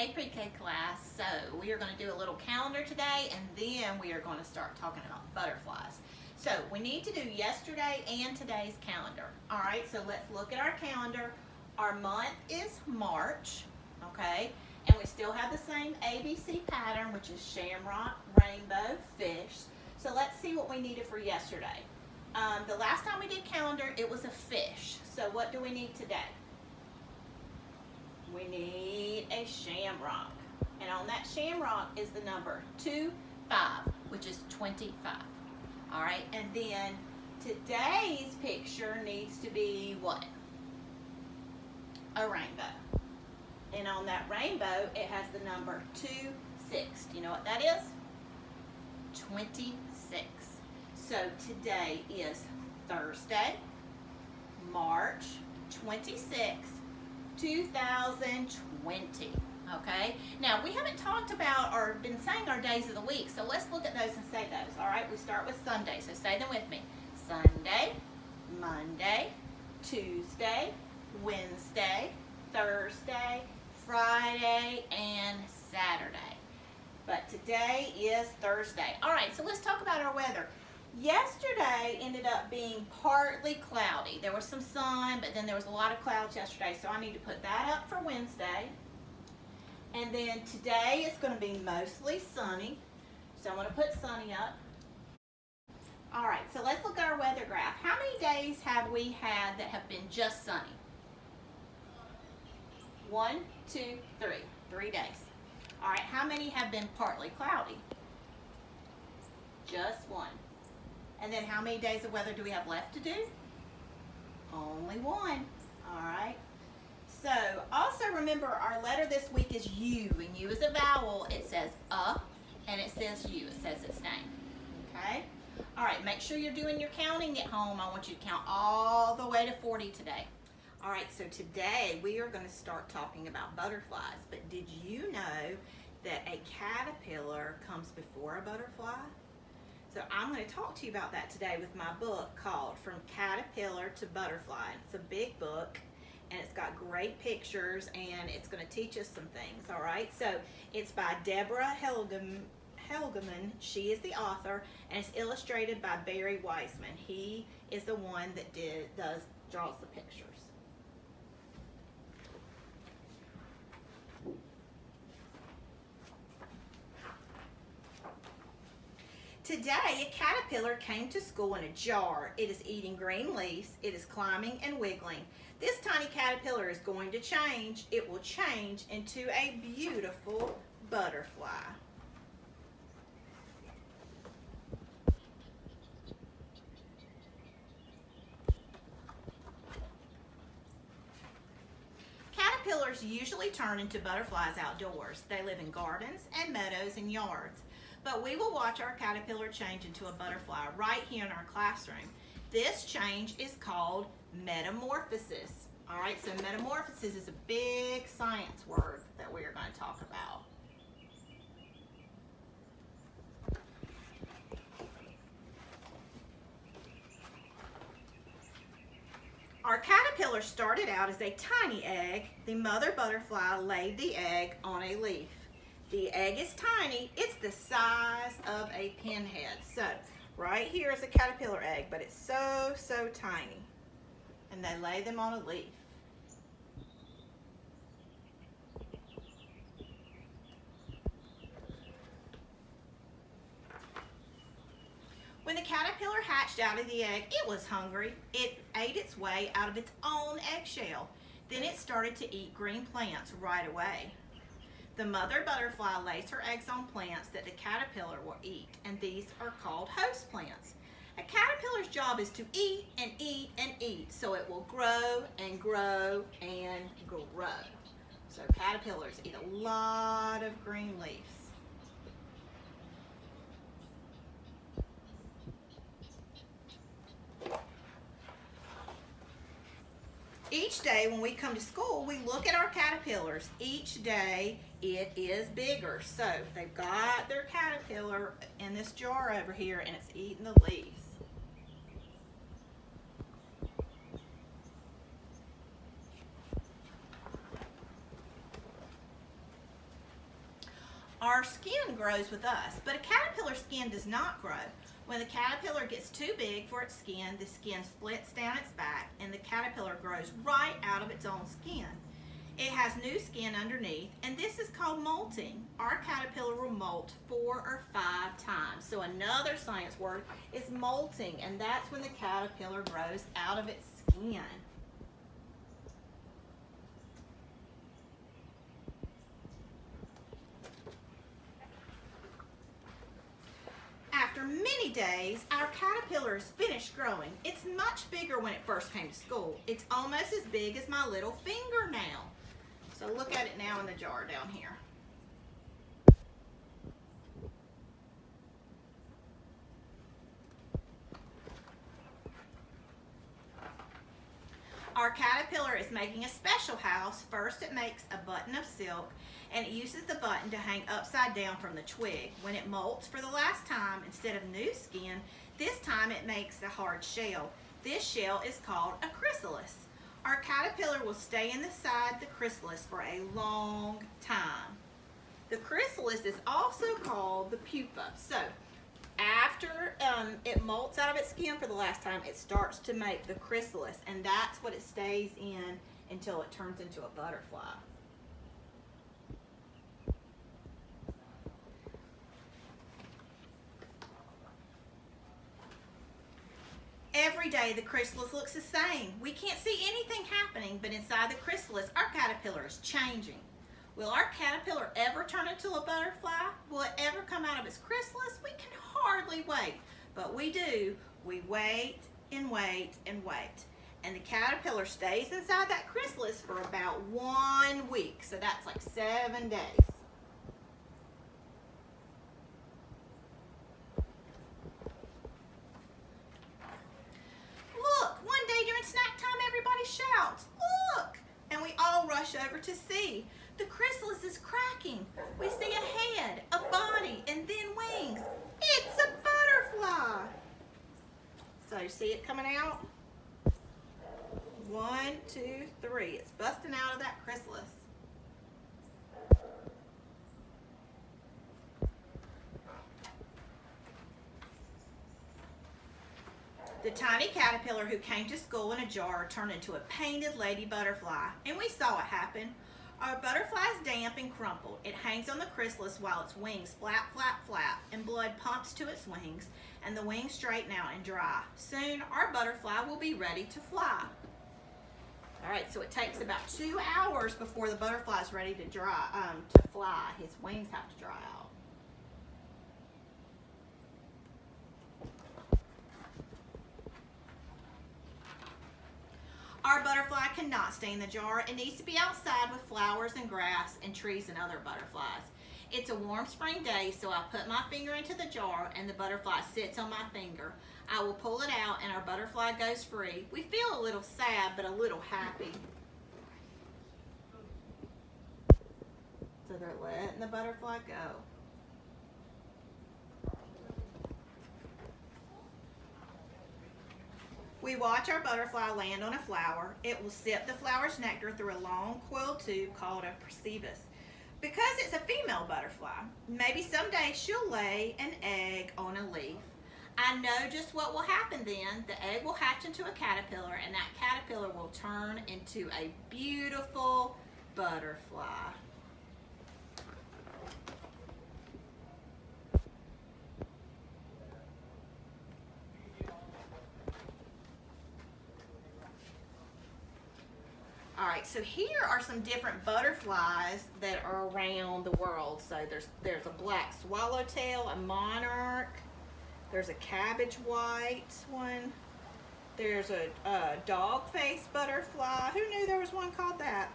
Hey pre-K class, so we are going to do a little calendar today, and then we are going to start talking about butterflies. So we need to do yesterday and today's calendar. All right, so let's look at our calendar. Our month is March, okay, and we still have the same ABC pattern, which is shamrock, rainbow, fish. So let's see what we needed for yesterday. The last time we did calendar, it was a fish. So what do we need today? We need a shamrock. And on that shamrock is the number 25, which is 25. All right, and then today's picture needs to be what? A rainbow. And on that rainbow, it has the number 26. Do you know what that is? 26. So today is Thursday, March 26th. 2020. Okay, now we haven't talked about or been saying our days of the week, so let's look at those and say those. All right, we start with Sunday, so say them with me. Sunday, Monday, Tuesday, Wednesday, Thursday, Friday, and Saturday. But today is Thursday. All right, so let's talk about our weather. Yesterday ended up being partly cloudy. There was some sun, but then there was a lot of clouds yesterday, so I need to put that up for Wednesday. And then today it's going to be mostly sunny, so I'm going to put sunny up. All right, so let's look at our weather graph. How many days have we had that have been just sunny? 1, 2, 3. 3 days. All right, how many have been partly cloudy? Just 1. And then how many days of weather do we have left to do? Only 1. All right. So also remember our letter this week is U, and U is a vowel. It says and it says U. It says its name. Okay. All right. Make sure you're doing your counting at home. I want you to count all the way to 40 today. All right. So today we are going to start talking about butterflies. But did you know that a caterpillar comes before a butterfly? So I'm going to talk to you about that today with my book called From Caterpillar to Butterfly. It's a big book, and it's got great pictures, and it's going to teach us some things, all right? So it's by Deborah Helgeman. She is the author, and it's illustrated by Barry Weissman. He is the one that draws the pictures. Today, a caterpillar came to school in a jar. It is eating green leaves. It is climbing and wiggling. This tiny caterpillar is going to change. It will change into a beautiful butterfly. Caterpillars usually turn into butterflies outdoors. They live in gardens and meadows and yards. But we will watch our caterpillar change into a butterfly right here in our classroom. This change is called metamorphosis. All right, so metamorphosis is a big science word that we are going to talk about. Our caterpillar started out as a tiny egg. The mother butterfly laid the egg on a leaf. The egg is tiny. It's the size of a pinhead. So right here is a caterpillar egg, but it's so tiny. And they lay them on a leaf. When the caterpillar hatched out of the egg, it was hungry. It ate its way out of its own eggshell. Then it started to eat green plants right away. The mother butterfly lays her eggs on plants that the caterpillar will eat, and these are called host plants. A caterpillar's job is to eat and eat and eat, so it will grow and grow and grow. So caterpillars eat a lot of green leaves. Each day when we come to school, we look at our caterpillars. Each day it is bigger. So they've got their caterpillar in this jar over here, and it's eating the leaves. Our skin grows with us, but a caterpillar skin does not grow. When the caterpillar gets too big for its skin, the skin splits down its back and the caterpillar grows right out of its own skin. It has new skin underneath, and this is called molting. Our caterpillar will molt 4 or 5 times. So another science word is molting, and that's when the caterpillar grows out of its skin. After many days, our caterpillar is finished growing. It's much bigger when it first came to school. It's almost as big as my little finger now. So look at it now in the jar down here. Our caterpillar is making a special house. First it makes a button of silk, and it uses the button to hang upside down from the twig. When it molts for the last time, instead of new skin, this time it makes a hard shell. This shell is called a chrysalis. Our caterpillar will stay inside the chrysalis for a long time. The chrysalis is also called the pupa. So after it molts out of its skin for the last time, it starts to make the chrysalis, and that's what it stays in until it turns into a butterfly. Every day the chrysalis looks the same. We can't see anything happening, but inside the chrysalis, our caterpillar is changing. Will our caterpillar ever turn into a butterfly? Will it ever come out of its chrysalis? We can hardly wait, but we do. We wait and wait and wait. And the caterpillar stays inside that chrysalis for about 1 week. So that's like 7 days. Look, one day during snack time, everybody shouts, "Look!" And we all rush over to see. The chrysalis is cracking. We see a head, a body, and then wings. It's a butterfly. So you see it coming out? 1, 2, 3. It's busting out of that chrysalis. The tiny caterpillar who came to school in a jar turned into a painted lady butterfly, and we saw it happen. Our butterfly is damp and crumpled. It hangs on the chrysalis while its wings flap, flap, flap, and blood pumps to its wings, and the wings straighten out and dry. Soon, our butterfly will be ready to fly. All right, so it takes about 2 hours before the butterfly is ready to fly. His wings have to dry out. Our butterfly cannot stay in the jar. It needs to be outside with flowers and grass and trees and other butterflies. It's a warm spring day, so I put my finger into the jar and the butterfly sits on my finger. I will pull it out and our butterfly goes free. We feel a little sad, but a little happy. So they're letting the butterfly go. We watch our butterfly land on a flower. It will sip the flower's nectar through a long coiled tube called a proboscis. Because it's a female butterfly, maybe someday she'll lay an egg on a leaf. I know just what will happen then. The egg will hatch into a caterpillar, and that caterpillar will turn into a beautiful butterfly. All right, so here are some different butterflies that are around the world. So there's a black swallowtail, a monarch, there's a cabbage white one, there's a dog-faced butterfly. Who knew there was one called that?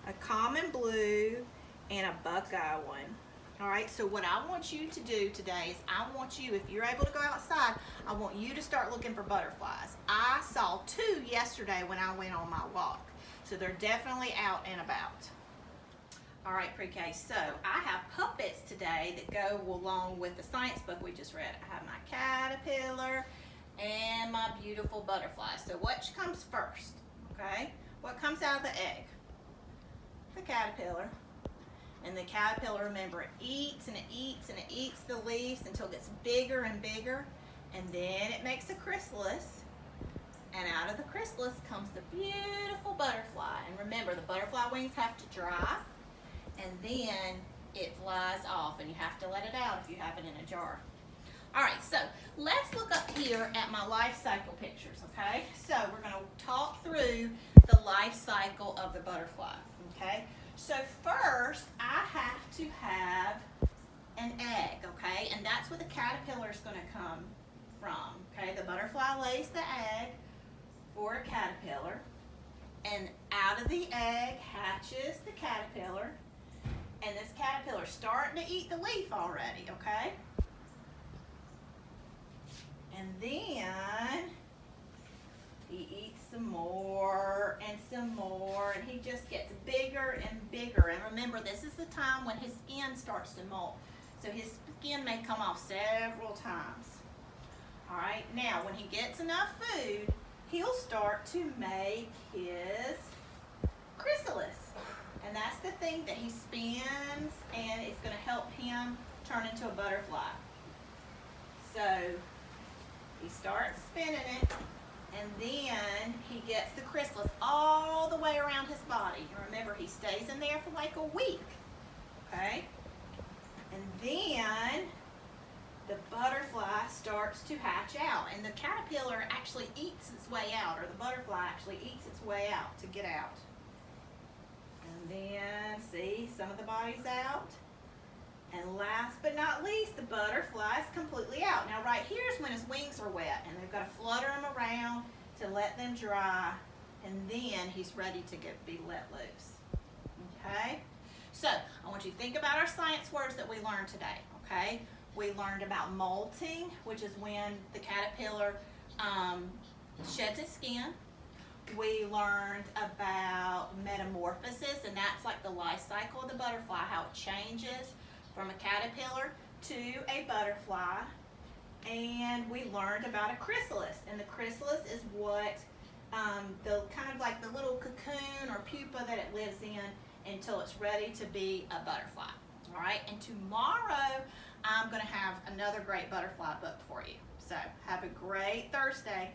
A common blue, and a buckeye one. All right, so what I want you to do today is I want you, if you're able to go outside, I want you to start looking for butterflies. I saw 2 yesterday when I went on my walk. So they're definitely out and about. All right, pre-K, so I have puppets today that go along with the science book we just read. I have my caterpillar and my beautiful butterfly. So which comes first, okay? What comes out of the egg? The caterpillar. And the caterpillar, remember, it eats and it eats and it eats the leaves until it gets bigger and bigger, and then it makes a chrysalis, and out of the chrysalis comes the beautiful butterfly. And remember, the butterfly wings have to dry, and then it flies off, and you have to let it out if you have it in a jar. All right, so let's look up here at my life cycle pictures, okay? So we're going to talk through the life cycle of the butterfly, okay? So first, I have to have an egg, okay? And that's where the caterpillar is going to come from, okay? The butterfly lays the egg for a caterpillar, and out of the egg hatches the caterpillar, and this caterpillar's starting to eat the leaf already, okay? And then he eats some more, and he just gets bigger and bigger. And remember, this is the time when his skin starts to molt. So his skin may come off several times. All right, now when he gets enough food, he'll start to make his chrysalis. And that's the thing that he spins, and it's going to help him turn into a butterfly. So he starts spinning it, and then he gets the chrysalis all the way around his body. And remember, he stays in there for like a week, okay? And then the butterfly starts to hatch out, and the caterpillar actually eats its way out, or the butterfly actually eats its way out to get out. And then, see, some of the body's out. And last but not least, the butterfly is completely out. Now right here is when his wings are wet, and they've got to flutter him around to let them dry, and then he's ready to be let loose. Okay? So I want you to think about our science words that we learned today. Okay? We learned about molting, which is when the caterpillar sheds its skin. We learned about metamorphosis, and that's like the life cycle of the butterfly, how it changes from a caterpillar to a butterfly. And we learned about a chrysalis, and the chrysalis is what the kind of like the little cocoon or pupa that it lives in until it's ready to be a butterfly. All right, and tomorrow I'm going to have another great butterfly book for you. So have a great Thursday.